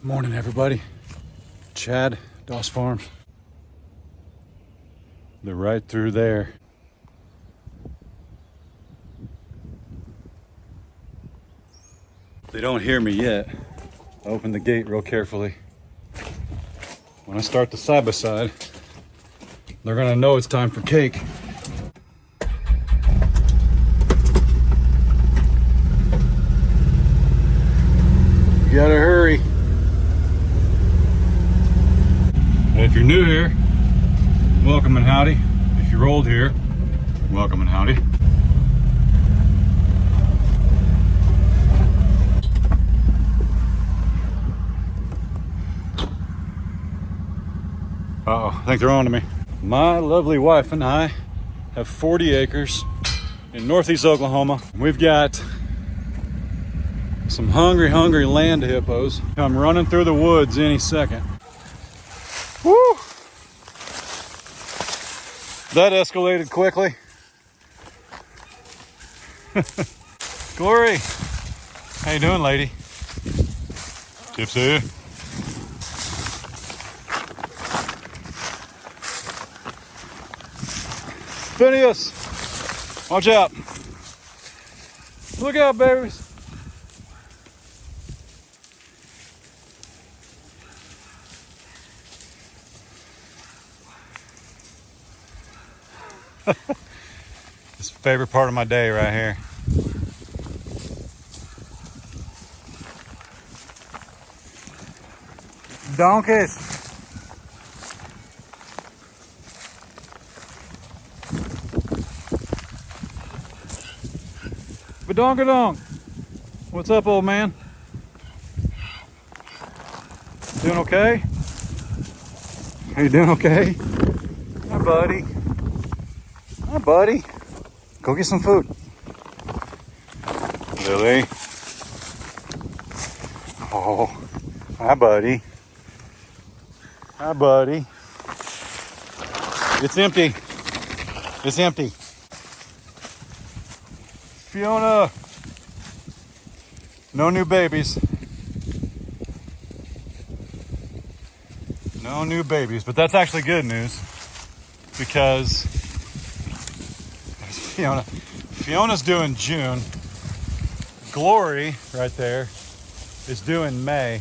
Morning, everybody. Chad, Doss Farms. They're right through there. They don't hear me yet. I open the gate real carefully. When I start the side by side, they're gonna know it's time for cake. You gotta hurry. If you're new here, welcome and howdy. If you're old here, welcome and howdy. Uh-oh, I think they're on to me. My lovely wife and I have 40 acres in northeast Oklahoma. We've got some hungry land hippos come running through the woods any second. Woo! That escalated quickly. Glory! How you doing, lady? Tipsy? Phineas! Watch out! Look out, babies! It's the favorite part of my day right here. Donkeys. Badonkadonk. What's up, old man? Doing okay? Are you doing okay? Hi, buddy. Hi, buddy. Go get some food. Lily. Oh, hi, buddy. Hi, buddy. It's empty. It's empty. Fiona. No new babies. No new babies, but that's actually good news because Fiona's due in June. Glory, right there, is due in May.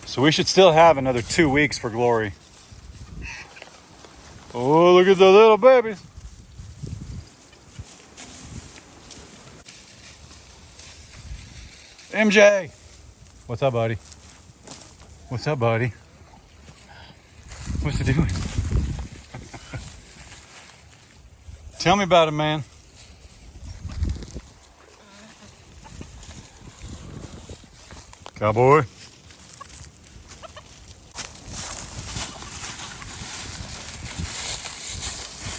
So we should still have another 2 weeks for Glory. Oh, look at the little babies. MJ. What's up, buddy? What's up, buddy? What's he doing? Tell me about it, man. Cowboy.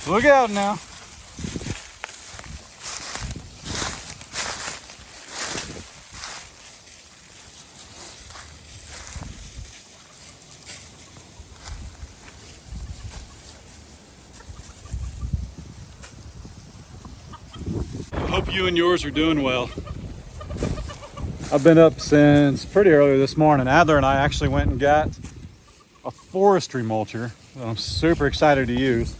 Look out now. Hope you and yours are doing well. I've been up since pretty early this morning. Adler and I actually went and got a forestry mulcher that I'm super excited to use.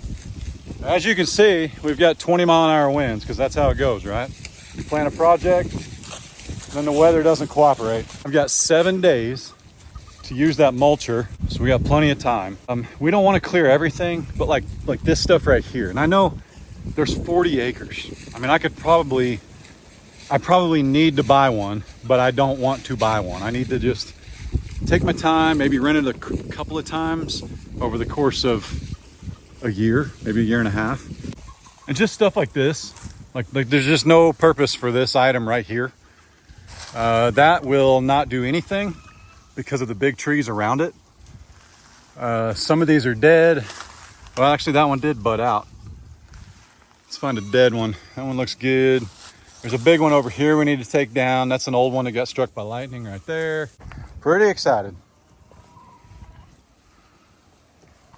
As you can see, we've got 20-mile-an-hour winds because that's how it goes, right? You plan a project, then the weather doesn't cooperate. I've got 7 days to use that mulcher, so we got plenty of time. We don't want to clear everything, but like this stuff right here. And I know there's 40 acres. I mean, I probably need to buy one, but I don't want to buy one. I need to just take my time, maybe rent it a couple of times over the course of a year, maybe a year and a half. And just stuff like this, like there's just no purpose for this item right here. That will not do anything because of the big trees around it. Some of these are dead. Well, actually that one did bud out. Let's find a dead one. That one looks good. There's a big one over here we need to take down. That's an old one that got struck by lightning right there. Pretty excited.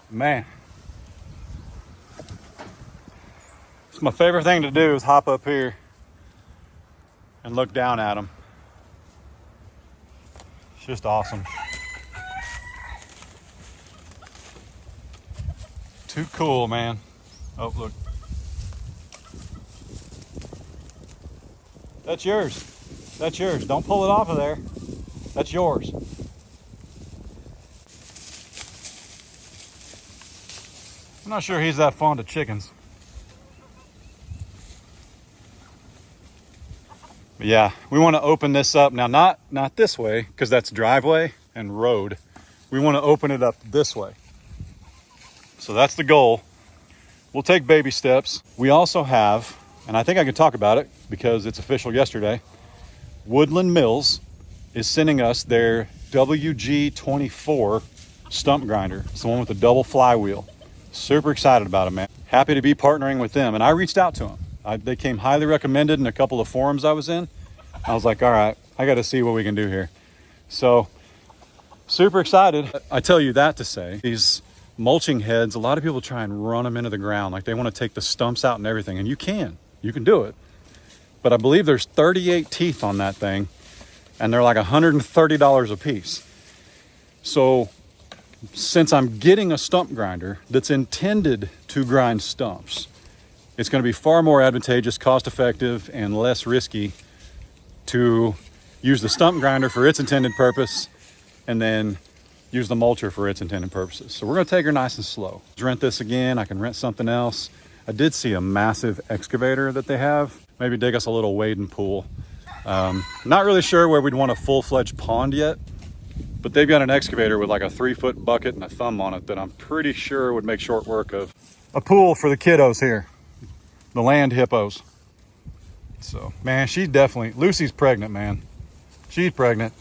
Man. It's my favorite thing to do is hop up here and look down at them. It's just awesome. Too cool, man. Oh, look. That's yours. That's yours. Don't pull it off of there. That's yours. I'm not sure he's that fond of chickens. But yeah, we want to open this up. Now, not this way, because that's driveway and road. We want to open it up this way. So that's the goal. We'll take baby steps. We also have, and I think I can talk about it because it's official yesterday, Woodland Mills is sending us their WG24 stump grinder. It's the one with the double flywheel. Super excited about it, man. Happy to be partnering with them. And I reached out to them. They came highly recommended in a couple of forums I was in. I was like, all right, I got to see what we can do here. So super excited. I tell you that to say, these mulching heads, a lot of people try and run them into the ground. Like they want to take the stumps out and everything. And you can do it. But I believe there's 38 teeth on that thing. And they're like $130 a piece. So since I'm getting a stump grinder that's intended to grind stumps, it's going to be far more advantageous, cost effective, and less risky to use the stump grinder for its intended purpose and then use the mulcher for its intended purposes. So we're going to take her nice and slow. Rent this again. I can rent something else. I did see a massive excavator that they have. Maybe dig us a little wading pool. Not really sure where we'd want a full-fledged pond yet, but they've got an excavator with like a 3-foot bucket and a thumb on it that I'm pretty sure would make short work of a pool for the kiddos here, the land hippos. So, man, she's definitely, Lucy's pregnant, man. She's pregnant.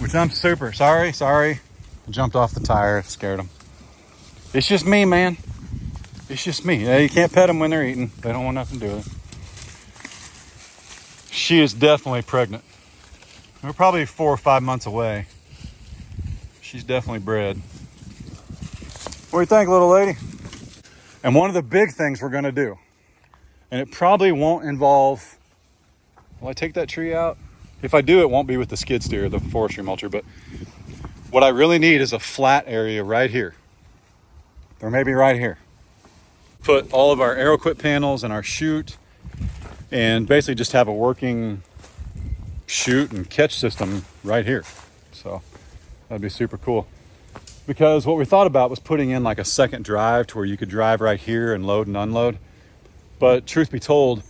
Which I'm super, sorry. I jumped off the tire, scared them. It's just me, man. It's just me. You can't pet them when they're eating. They don't want nothing to do with it. She is definitely pregnant. We're probably 4 or 5 months away. She's definitely bred. What do you think, little lady? And one of the big things we're going to do, and it probably won't involve, will I take that tree out? If I do, it won't be with the skid steer, the forestry mulcher, but what I really need is a flat area right here. Or maybe right here. Put all of our ArrowQuip panels and our chute, and basically just have a working chute and catch system right here. So that'd be super cool. Because what we thought about was putting in like a second drive to where you could drive right here and load and unload. But truth be told,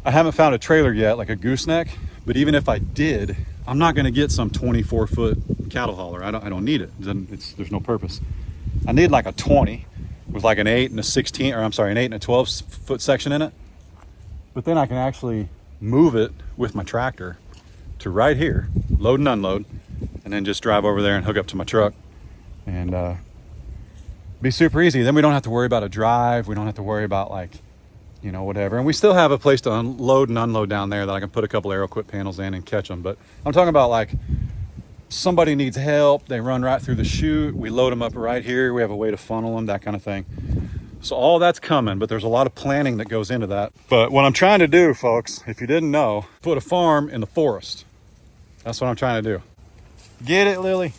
I haven't found a trailer yet, like a gooseneck. But even if I did, I'm not going to get some 24-foot cattle hauler. I don't need it. There's no purpose. I need like a 20 with like an 8 and a 16, or I'm sorry, an 8 and a 12-foot section in it. But then I can actually move it with my tractor to right here, load and unload, and then just drive over there and hook up to my truck and be super easy. Then we don't have to worry about a drive. We don't have to worry about like, you know, whatever. And we still have a place to load and unload down there that I can put a couple ArrowQuip panels in and catch them. But I'm talking about like somebody needs help. They run right through the chute. We load them up right here. We have a way to funnel them, that kind of thing. So all that's coming, but there's a lot of planning that goes into that. But what I'm trying to do, folks, if you didn't know, put a farm in the forest. That's what I'm trying to do. Get it, Lily?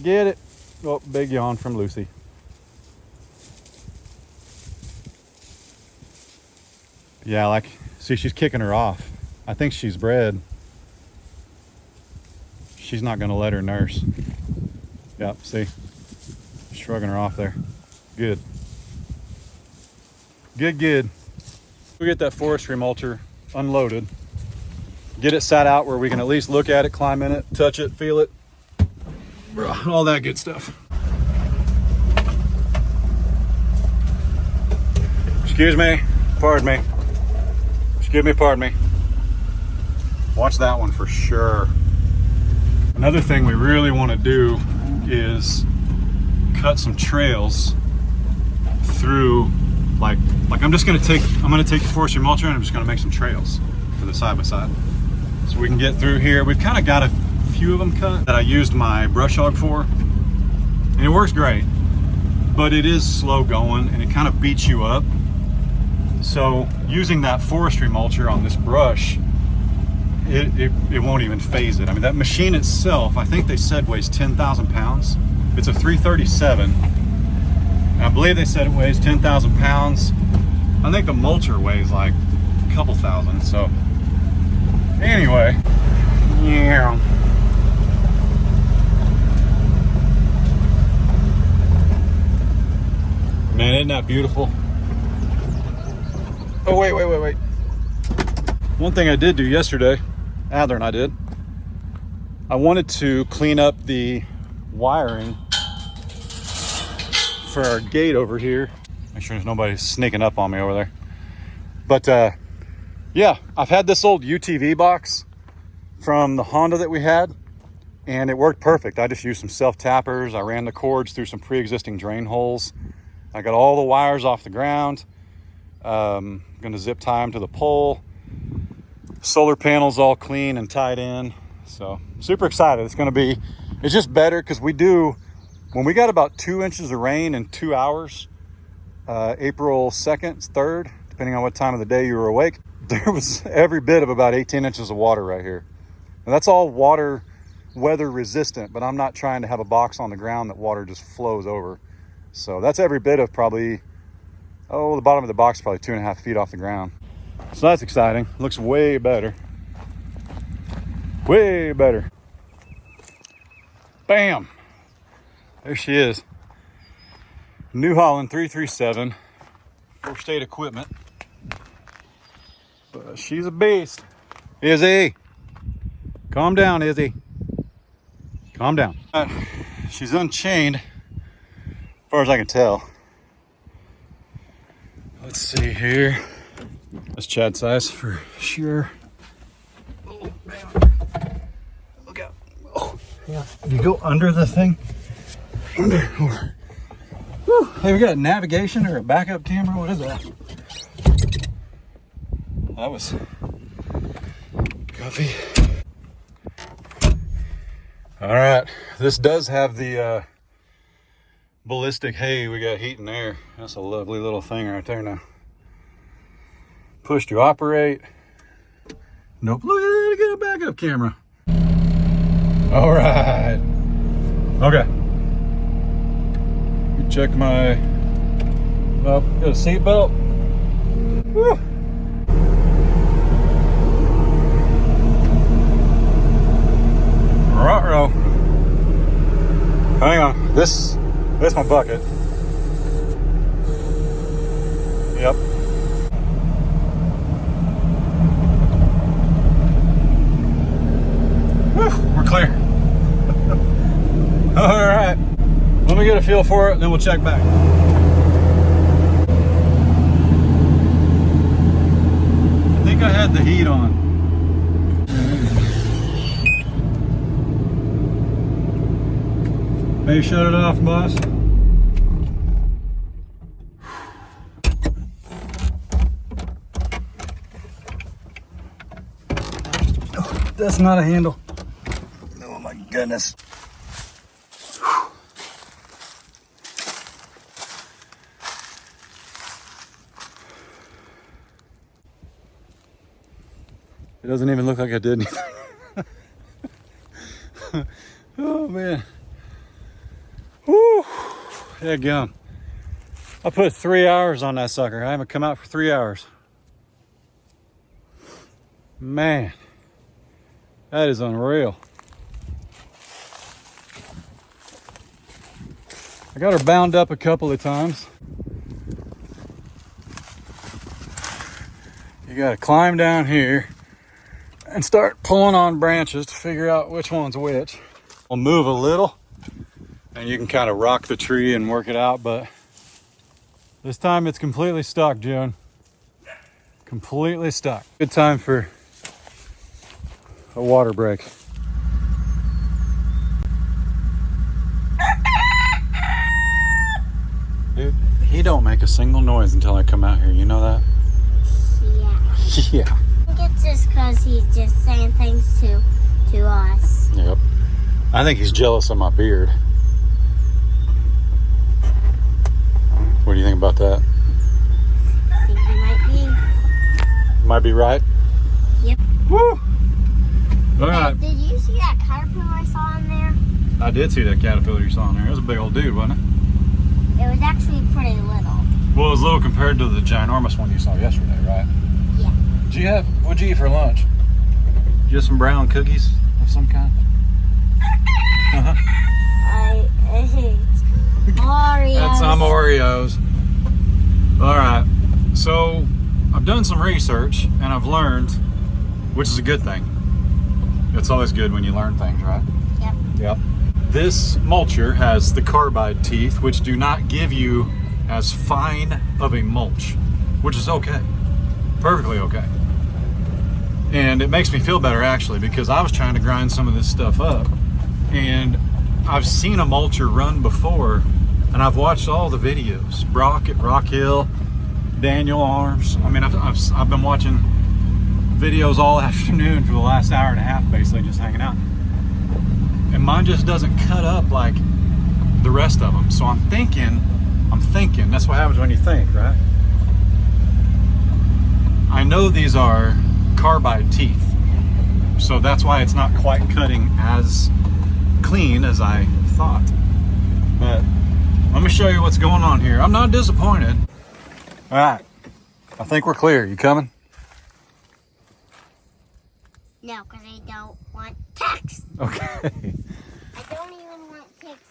Get it? Oh, big yawn from Lucy. Yeah, like, see, she's kicking her off. I think she's bred. She's not gonna let her nurse. Yep, see? Shrugging her off there. Good. Good. We get that forestry mulcher unloaded. Get it sat out where we can at least look at it, climb in it, touch it, feel it. All that good stuff. Excuse me, pardon me. Excuse me, pardon me. Watch that one for sure. Another thing we really want to do is cut some trails through, like I'm gonna take the forestry mulcher and I'm just gonna make some trails for the side by side. So we can get through here. We've kind of got a few of them cut that I used my brush hog for. And it works great, but it is slow going and it kind of beats you up. So using that forestry mulcher on this brush, it won't even phase it. I mean, that machine itself, I think they said weighs 10,000 pounds. It's a 337. And I believe they said it weighs 10,000 pounds. I think the mulcher weighs like a couple thousand. So anyway, yeah. Man, isn't that beautiful? Oh, wait. One thing I did do yesterday, Adler and I did, I wanted to clean up the wiring for our gate over here. Make sure there's nobody sneaking up on me over there. But yeah, I've had this old UTV box from the Honda that we had, and it worked perfect. I just used some self-tappers. I ran the cords through some pre-existing drain holes. I got all the wires off the ground. Gonna zip tie them to the pole. Solar panels all clean and tied in. So super excited. It's just better because when we got about 2 inches of rain in 2 hours, April 2nd, 3rd, depending on what time of the day you were awake, there was every bit of about 18 inches of water right here. And that's all weather resistant, but I'm not trying to have a box on the ground that water just flows over. So that's every bit of probably, the bottom of the box is probably 2.5 feet off the ground. So that's exciting. Looks way better. Way better. Bam! There she is. New Holland 337. Full state equipment. But she's a beast. Izzy! Calm down, Izzy. Calm down. She's unchained, as far as I can tell. Let's see here. That's Chad size for sure. Oh, man. Look out. Oh, yeah. You go under the thing. Under. Whew. Hey, we got a navigation or a backup camera. What is that? That was coffee. All right. This does have the ballistic hay. We got heat and air. That's a lovely little thing right there now. Push to operate. Nope. Look at that. I got a backup camera. All right. Okay. You check my. Oh, got a seat belt. Woo. Ruh-roh. Hang on. This is my bucket. Yep. Whew, we're clear. All right. Let me get a feel for it, and then we'll check back. I think I had the heat on. Hey, shut it off, boss. Oh, that's not a handle. Oh my goodness. It doesn't even look like I did anything. Oh man. Whew. Headgum. I put 3 hours on that sucker. I haven't come out for 3 hours. Man, that is unreal. I got her bound up a couple of times. You gotta climb down here and start pulling on branches to figure out which one's which. I'll move a little and you can kind of rock the tree and work it out, but this time it's completely stuck, June. Completely stuck. Good time for a water break. Dude, he don't make a single noise until I come out here. You know that? Yeah. Yeah. I think it's just because he's just saying things to us. Yep. I think he's jealous of my beard. What do you think about that? I think he might be. Might be right. Yep. Woo! All right. Did you see that caterpillar I saw in there? I did see that caterpillar you saw in there. It was a big old dude, wasn't it? It was actually pretty little. Well, it was little compared to the ginormous one you saw yesterday, right? Yeah. What'd you eat for lunch? Just some brown cookies of some kind? Uh-huh. I ate Oreos. That's some Oreos. All right. So I've done some research and I've learned, which is a good thing. It's always good when you learn things, right? Yep. Yep. This mulcher has the carbide teeth, which do not give you as fine of a mulch, which is okay. Perfectly okay. And it makes me feel better actually, because I was trying to grind some of this stuff up and I've seen a mulcher run before and I've watched all the videos. Brock at Rock Hill, Daniel Arms. I mean, I've been watching videos all afternoon for the last hour and a half, basically just hanging out. And mine just doesn't cut up like the rest of them. So I'm thinking, that's what happens when you think, right? I know these are carbide teeth, so that's why it's not quite cutting as clean as I thought. But let me show you what's going on here. I'm not disappointed. All right, I think we're clear. You coming? No, because I don't want ticks. Okay. I don't even want ticks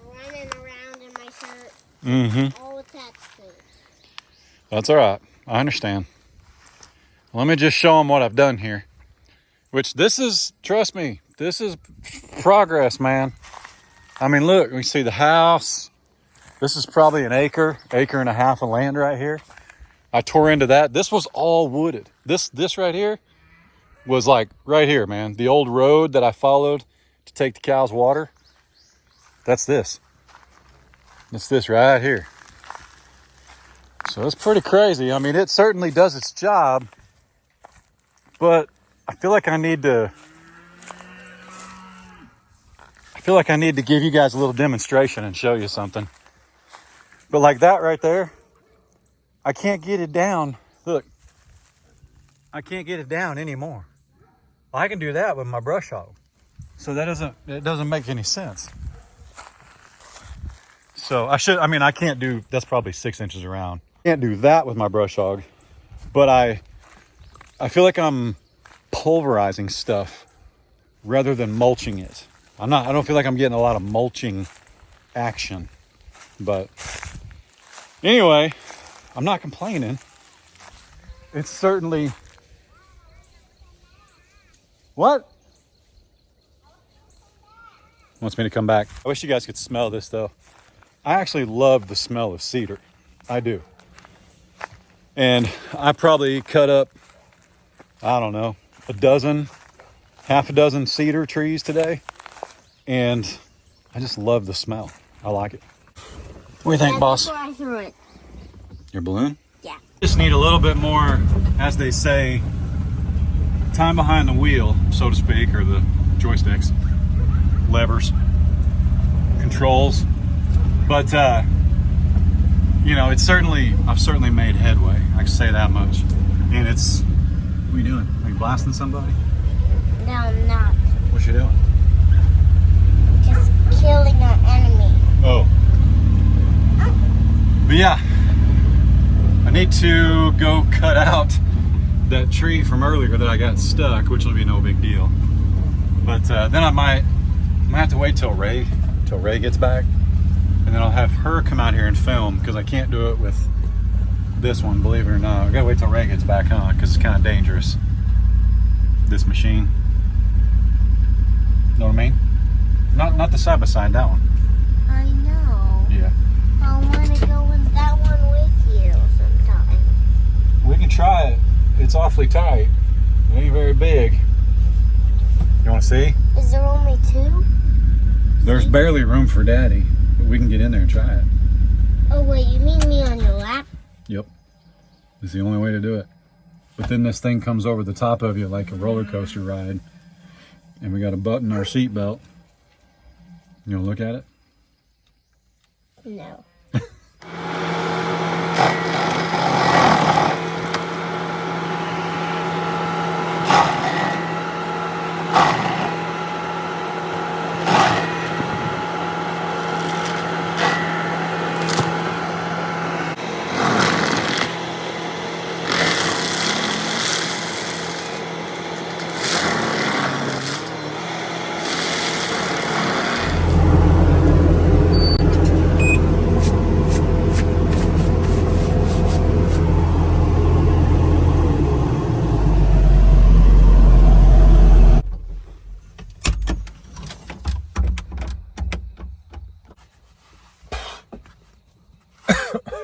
running around in my shirt. Mm-hmm. All the ticks food. That's all right. I understand. Let me just show them what I've done here. Which this is, trust me, this is progress, man. I mean, look, we see the house. This is probably an acre and a half of land right here. I tore into that. This was all wooded. This right here was like right here, man. The old road that I followed to take the cows water. That's this. It's this right here. So it's pretty crazy. I mean, it certainly does its job, but I feel like I need to give you guys a little demonstration and show you something. But like that right there, I can't get it down. Look, I can't get it down anymore. I can do that with my brush hog. So it doesn't make any sense. So I can't do, that's probably 6 inches around. Can't do that with my brush hog, but I feel like I'm pulverizing stuff rather than mulching it. I don't feel like I'm getting a lot of mulching action, but anyway, I'm not complaining. It's certainly, what? Wants me to come back. I wish you guys could smell this though. I actually love the smell of cedar. I do. And I probably cut up, I don't know, half a dozen cedar trees today. And I just love the smell. I like it. What do you think, boss? Before I threw it. Your balloon? Yeah. Just need a little bit more, as they say, time behind the wheel, so to speak, or the joysticks, levers, controls. But, I've certainly made headway. I can say that much. And it's, what are you doing? Are you blasting somebody? No, I'm not. What you doing? Just killing our enemy. Oh. But yeah, I need to go cut out that tree from earlier that I got stuck, which will be no big deal. But then I might have to wait till Ray gets back. And then I'll have her come out here and film, because I can't do it with this one, believe it or not. I gotta wait till Ray gets back on, because it's kind of dangerous, this machine. Know what I mean? Not the side by side, that one. I know. Yeah. I want to go in that one with you sometime. We can try it. It's awfully tight. It ain't very big. You want to see? Is there only two? There's barely room for Daddy, but we can get in there and try it. Oh wait, you mean me on your lap? Yep. It's the only way to do it. But then this thing comes over the top of you like a roller coaster ride. And we got to button our seatbelt. You want to look at it? No.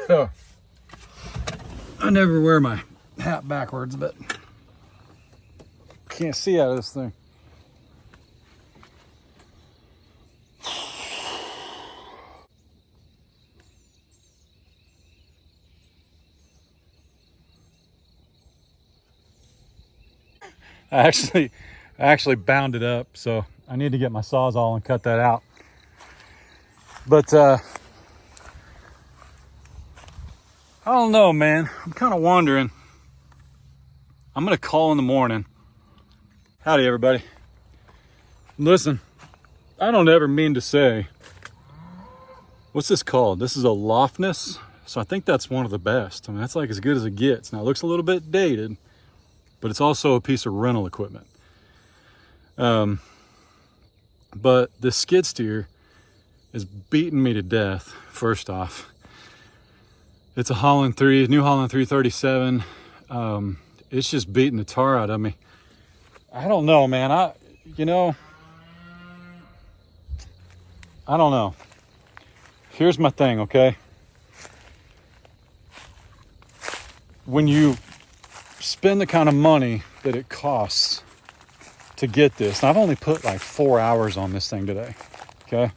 So, I never wear my hat backwards, but can't see out of this thing. I actually bound it up, so I need to get my Sawzall and cut that out. But I don't know, man. I'm kind of wondering. I'm gonna call in the morning. Howdy, everybody. Listen, I don't ever mean to say, what's this called? This is a Lofness, so I think that's one of the best. I mean, that's like as good as it gets. Now, it looks a little bit dated, but it's also a piece of rental equipment. But this skid steer is beating me to death. First off, it's a Holland 3, New Holland 337. It's just beating the tar out of me. I don't know, man. I don't know. Here's my thing, okay? When you spend the kind of money that it costs to get this, and I've only put like 4 hours on this thing today, okay?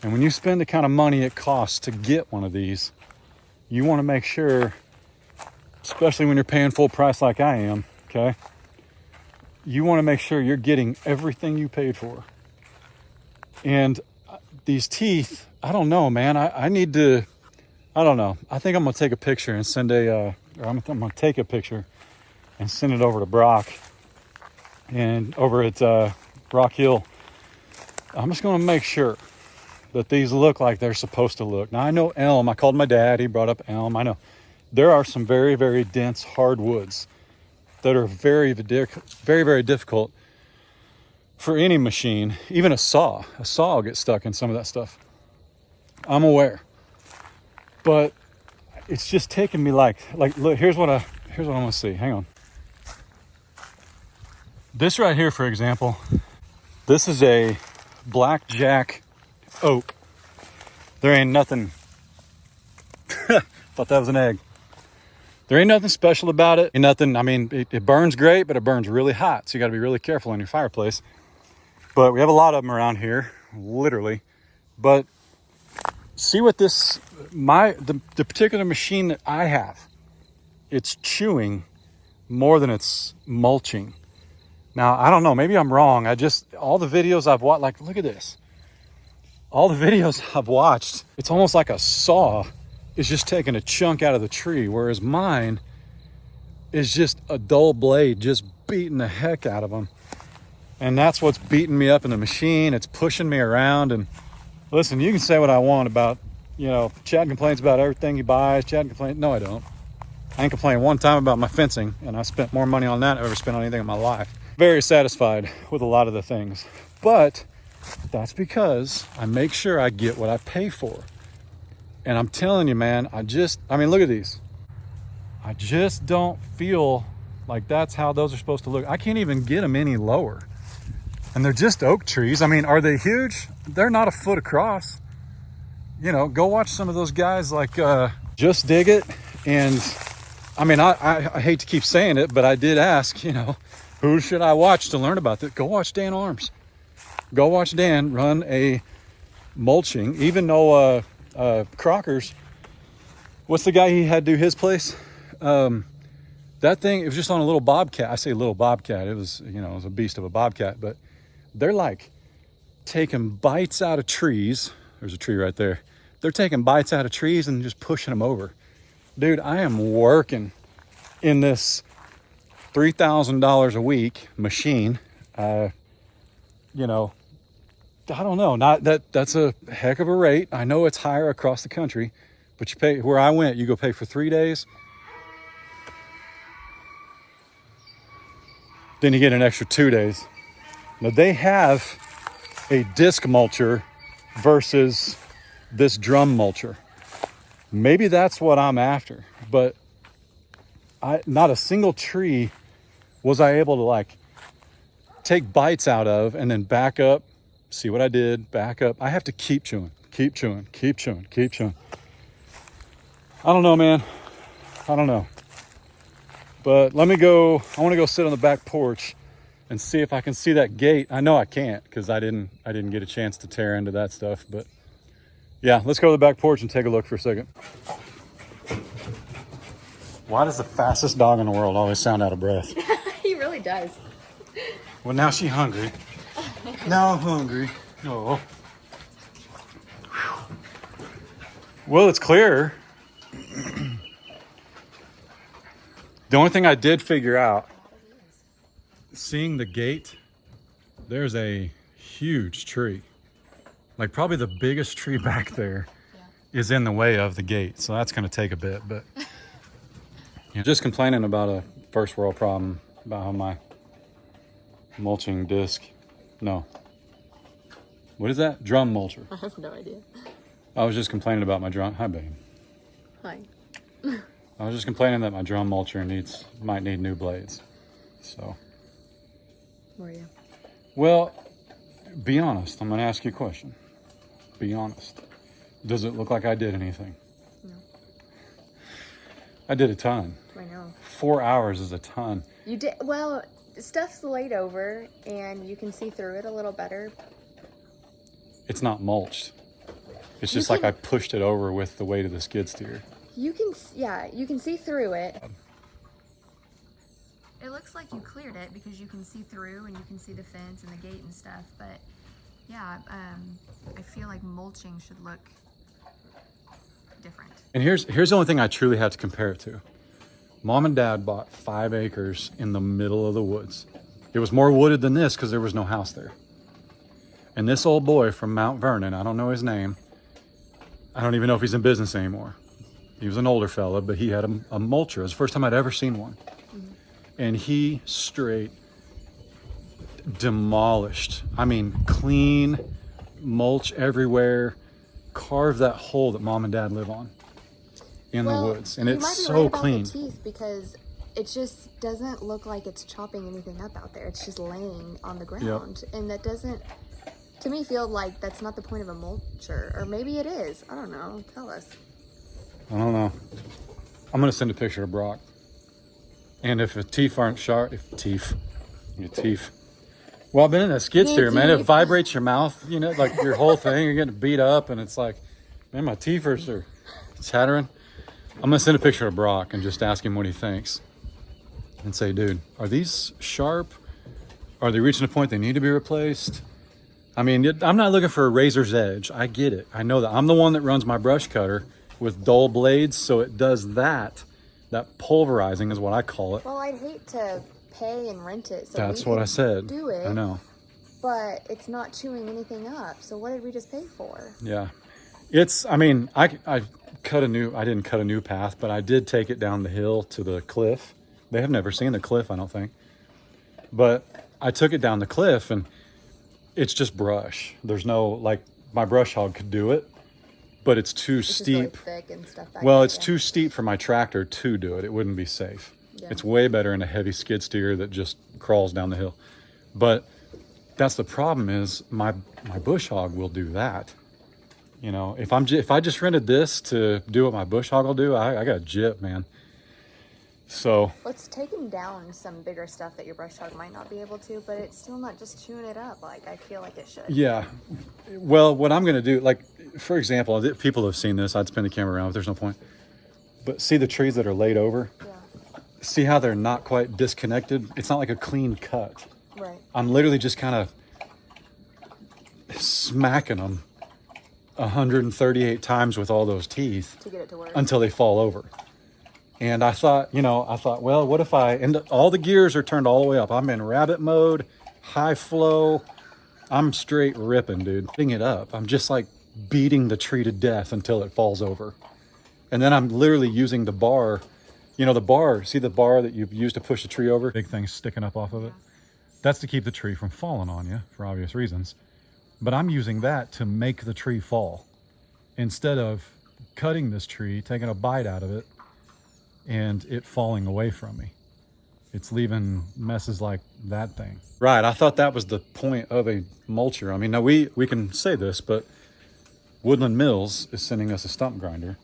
And when you spend the kind of money it costs to get one of these, you want to make sure, especially when you're paying full price like I am, okay? You want to make sure you're getting everything you paid for. And these teeth, I don't know, man. I need to, I don't know. I think I'm going to take a picture and send I'm going to take a picture and send it over to Brock and over at Rock Hill. I'm just going to make sure that these look like they're supposed to look. Now, I know elm. I called my dad. He brought up elm. I know there are some very, very dense hardwoods that are very, very difficult for any machine. Even a saw will get stuck in some of that stuff. I'm aware, but it's just taking me like look. Here's what I want to see. Hang on. This right here, for example, this is a blackjack oak. There ain't nothing. Thought that was an egg. There ain't nothing special about it. Ain't nothing. I mean, it burns great, but it burns really hot. So you got to be really careful in your fireplace. But we have a lot of them around here, literally. But see what this, the particular machine that I have, it's chewing more than it's mulching. Now, I don't know, maybe I'm wrong. All the videos I've watched, like, look at this. All the videos I've watched, it's almost like a saw is just taking a chunk out of the tree, whereas mine is just a dull blade just beating the heck out of them. And that's what's beating me up in the machine. It's pushing me around. And listen, you can say what I want about, Chad complains about everything he buys. No, I don't. I ain't complaining one time about my fencing, and I spent more money on that than I ever spent on anything in my life. Very satisfied with a lot of the things. But that's because I make sure I get what I pay for. And I'm telling you, man, look at these. I just don't feel like that's how those are supposed to look. I can't even get them any lower. And they're just oak trees. I mean, are they huge? They're not a foot across. Go watch some of those guys like Just Dig It. And I mean, I hate to keep saying it, but I did ask, who should I watch to learn about this? Go watch Dan Arms. Go watch Dan run a mulching, even though Crocker's, what's the guy he had do his place? That thing, it was just on a little bobcat. I say little bobcat. It was, it was a beast of a bobcat, but they're like taking bites out of trees. There's a tree right there. They're taking bites out of trees and just pushing them over. Dude, I am working in this $3,000 a week machine. I don't know. That's a heck of a rate. I know it's higher across the country, but you pay where I went. You go pay for 3 days. Then you get an extra 2 days. Now they have a disc mulcher versus this drum mulcher. Maybe that's what I'm after, but not a single tree was I able to take bites out of and then back up, see what I did, back up. I have to keep chewing. I don't know, man. I don't know. But let me go. I want to go sit on the back porch and see if I can see that gate. I know I can't because I didn't get a chance to tear into that stuff. But yeah, let's go to the back porch and take a look for a second. Why does the fastest dog in the world always sound out of breath? He really does. Well, now she's hungry. Now I'm hungry. Oh. Well, it's clear. The only thing I did figure out, seeing the gate, there's a huge tree. Like probably the biggest tree back there is in the way of the gate. So that's going to take a bit, but just complaining about a first world problem about how my mulching disc, no. What is that? Drum mulcher. I have no idea. I was just complaining about my drum. Hi, babe. Hi. I was just complaining that my drum mulcher might need new blades. So. Were you? Well, be honest. I'm going to ask you a question. Be honest. Does it look like I did anything? No. I did a ton. I know. 4 hours is a ton. You did well. Stuff's laid over, and you can see through it a little better. It's not mulched. It's just like I pushed it over with the weight of the skid steer. You can, yeah, you can see through it. It looks like you cleared it because you can see through and you can see the fence and the gate and stuff. But yeah, I feel like mulching should look different. And here's the only thing I truly had to compare it to. Mom and Dad bought 5 acres in the middle of the woods. It was more wooded than this because there was no house there. And this old boy from Mount Vernon, I don't know his name. I don't even know if he's in business anymore. He was an older fella, but he had a mulcher. It was the first time I'd ever seen one. Mm-hmm. And he straight demolished. I mean, clean, mulch everywhere, carved that hole that Mom and Dad live on in the woods. And it's so clean. The teeth, because it just doesn't look like it's chopping anything up out there. It's just laying on the ground. Yep. And that doesn't, to me, feel like that's not the point of a mulcher. Or maybe it is. I don't know. Tell us. I don't know. I'm going to send a picture of Brock. And if the teeth aren't sharp, your teeth. Well, I've been in a skid steer, man. It vibrates your mouth, you know, like your whole thing. You're getting beat up, and it's like, man, my teeth are chattering. I'm going to send a picture of Brock and just ask him what he thinks. And say, dude, are these sharp? Are they reaching a point they need to be replaced? I mean, I'm not looking for a razor's edge. I get it. I know that. I'm the one that runs my brush cutter with dull blades, so it does that. That pulverizing is what I call it. Well, I'd hate to pay and rent it. So that's what I said. Do it. I know. But it's not chewing anything up. So what did we just pay for? Yeah. I mean, I didn't cut a new path, but I did take it down the hill to the cliff. They have never seen the cliff, I don't think. But I took it down the cliff, and it's just brush. There's no, like, my brush hog could do it, but it's too steep. Just really thick and stuff back well, there, it's too steep for my tractor to do it. It wouldn't be safe. Yeah. It's way better in a heavy skid steer that just crawls down the hill. But that's the problem is my bush hog will do that. You know, if I just rented this to do what my bush hog will do, I got a jip, man. So it's taking down some bigger stuff that your brush hog might not be able to, but it's still not just chewing it up like I feel like it should. Yeah. Well, what I'm going to do, like, for example, people have seen this. I'd spin the camera around, but there's no point. But see the trees that are laid over? Yeah. See how they're not quite disconnected? It's not like a clean cut. Right. I'm literally just kind of smacking them 138 times with all those teeth to get it to work until they fall over. And I thought, well, what if all the gears are turned all the way up. I'm in rabbit mode, high flow. I'm straight ripping, dude. Picking it up. I'm just like beating the tree to death until it falls over. And then I'm literally using the bar, see the bar that you use to push the tree over? Big thing sticking up off of it. That's to keep the tree from falling on you for obvious reasons. But I'm using that to make the tree fall instead of cutting this tree, taking a bite out of it, and it falling away from me. It's leaving messes like that thing. Right, I thought that was the point of a mulcher. I mean, now we can say this, but Woodland Mills is sending us a stump grinder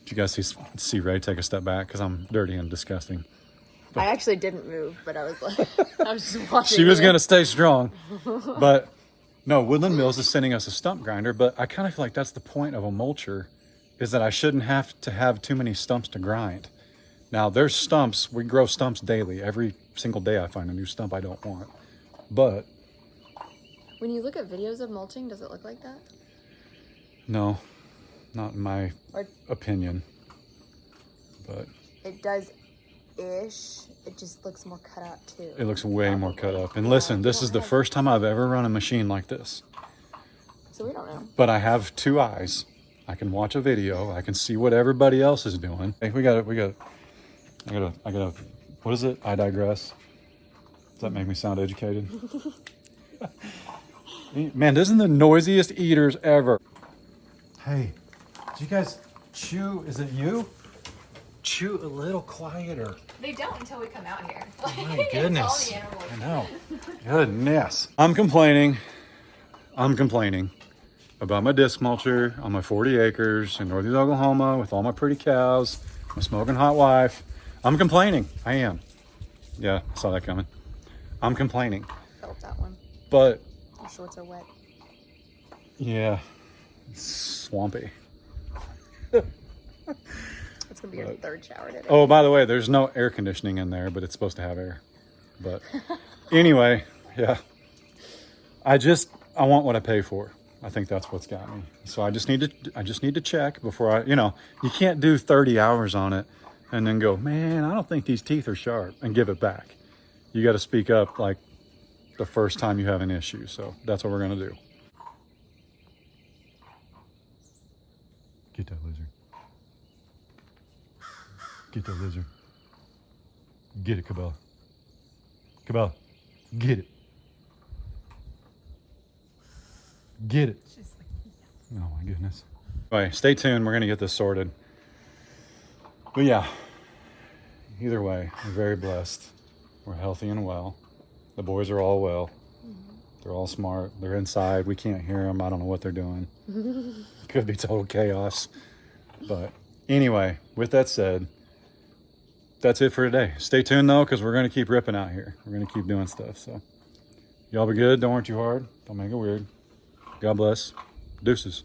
Did you guys see Ray take a step back? Because I'm dirty and disgusting. I actually didn't move, but I was like, I was just watching. She was going to stay strong. But no, Woodland Mills is sending us a stump grinder, but I kind of feel like that's the point of a mulcher, is that I shouldn't have to have too many stumps to grind. Now, there's stumps. We grow stumps daily. Every single day I find a new stump I don't want. But when you look at videos of mulching, does it look like that? no, not in my opinion. But it does-ish. It just looks more cut up, too. it looks way more cut up. And listen, this is the first time I've ever run a machine like this. So we don't know. But I have two eyes. I can watch a video. I can see what everybody else is doing. Hey, I gotta, what is it? I digress. Does that make me sound educated? Man, this is the noisiest eaters ever. Hey, do you guys chew? Is it you? Chew a little quieter. They don't until we come out here. Oh my goodness. It's all the animals. I know. Goodness. I'm complaining about my disc mulcher on my 40 acres in Northeast Oklahoma with all my pretty cows, my smoking hot wife. I'm complaining. I am. Yeah, I saw that coming. I'm complaining. Felt that one. But Your shorts are wet. yeah, it's swampy. It's gonna be your third shower today. Oh, by the way, there's no air conditioning in there, but it's supposed to have air. But anyway, yeah. I want what I pay for. I think that's what's got me. So I just need to check before you can't do 30 hours on it and then go, man, I don't think these teeth are sharp, and give it back. You got to speak up like the first time you have an issue. So that's what we're going to do. Get that lizard. Get that lizard. Get it, Cabela. Cabela, get it. Get it. Oh my goodness. Anyway, stay tuned. We're going to get this sorted. But yeah, either way, we're very blessed. We're healthy and well. The boys are all well. They're all smart. They're inside. We can't hear them. I don't know what they're doing. Could be total chaos. But anyway, with that said, that's it for today. Stay tuned though, because we're going to keep ripping out here. We're going to keep doing stuff. So y'all be good. Don't work too hard. Don't make it weird. God bless. Deuces.